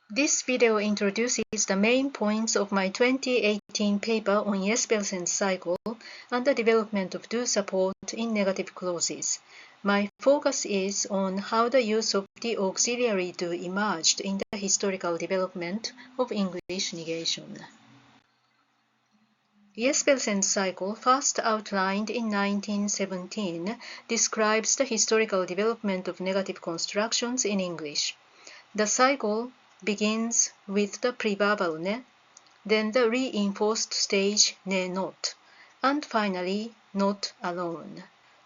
This video introduces the main points of my 2018 paper on Jespersen's cycle and the development of do support in negative clauses. My focus is on how the use of the auxiliary do emerged in the historical development of English negation. Jespersen's cycle, first outlined in 1917, describes the historical development of negative constructions in English. The cycle begins with the preverbal ne, then the reinforced stage ne not, and finally not alone.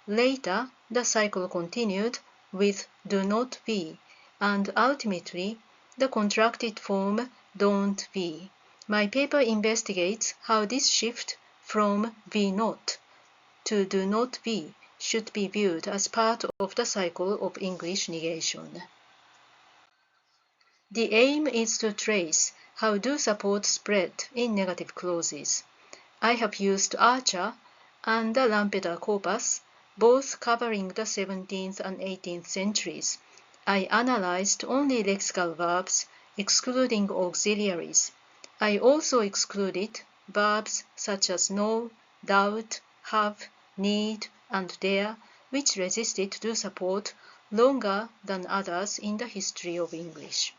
Later, the cycle continued with do not be, and ultimately the contracted form don't be. My paper investigates how this shift from be not to do not be should be viewed as part of the cycle of English negation. The aim is to trace how do support spread in negative clauses. I have used Archer and the Lampeter corpus, both covering the 17th and 18th centuries. I analyzed only lexical verbs, excluding auxiliaries. I also excluded verbs such as know, doubt, have, need, and dare, which resisted do support longer than others in the history of English.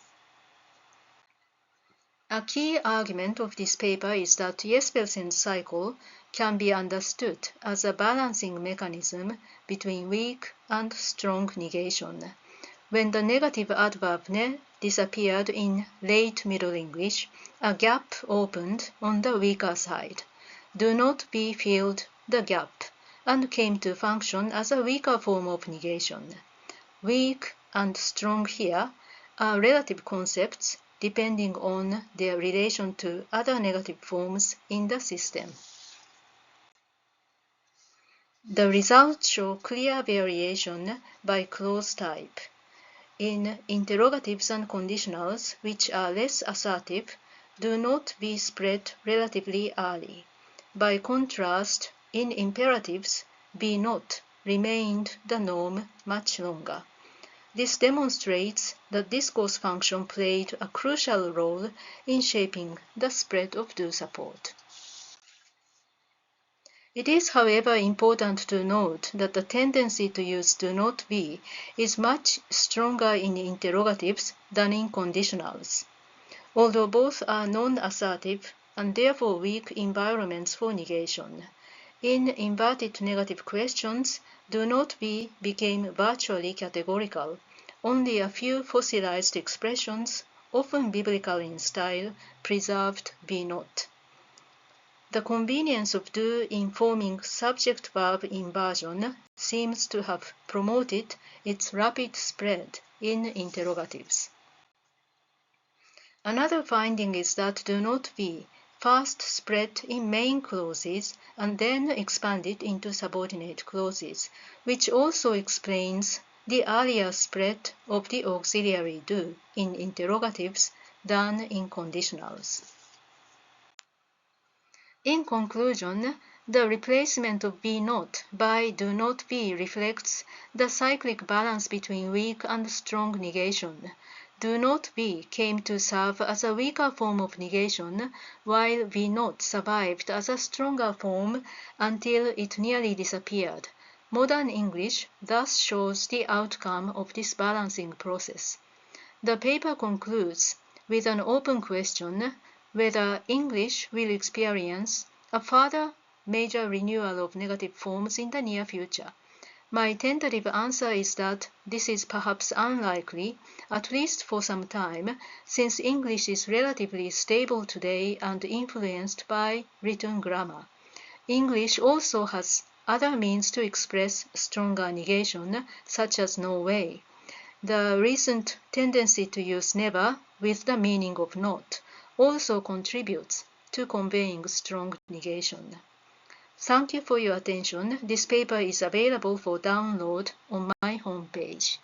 A key argument of this paper is that Jespersen's cycle can be understood as a balancing mechanism between weak and strong negation. When the negative adverb ne disappeared in late Middle English, a gap opened on the weaker side. Do not be filled the gap and came to function as a weaker form of negation. Weak and strong here are relative concepts depending on their relation to other negative forms in the system. The results show clear variation by clause type. In interrogatives and conditionals, which are less assertive, do not be spread relatively early. By contrast, in imperatives, be not remained the norm much longer. This demonstrates that discourse function played a crucial role in shaping the spread of do support. It is, however, important to note that the tendency to use do not be is much stronger in interrogatives than in conditionals. Although both are non-assertive and therefore weak environments for negation, in inverted negative questions, do not be became virtually categorical. Only a few fossilized expressions, often biblical in style, preserved be not. The convenience of do in forming subject-verb inversion seems to have promoted its rapid spread in interrogatives. Another finding is that do not be first spread in main clauses and then expanded into subordinate clauses, which also explains the earlier spread of the auxiliary do in interrogatives than in conditionals. In conclusion, the replacement of be not by do not be reflects the cyclic balance between weak and strong negation. Do not be came to serve as a weaker form of negation, while be not survived as a stronger form until it nearly disappeared. Modern English thus shows the outcome of this balancing process. The paper concludes with an open question whether English will experience a further major renewal of negative forms in the near future. My tentative answer is that this is perhaps unlikely, at least for some time, since English is relatively stable today and influenced by written grammar. English also has other means to express stronger negation, such as no way. The recent tendency to use never with the meaning of not also contributes to conveying strong negation. Thank you for your attention. This paper is available for download on my homepage.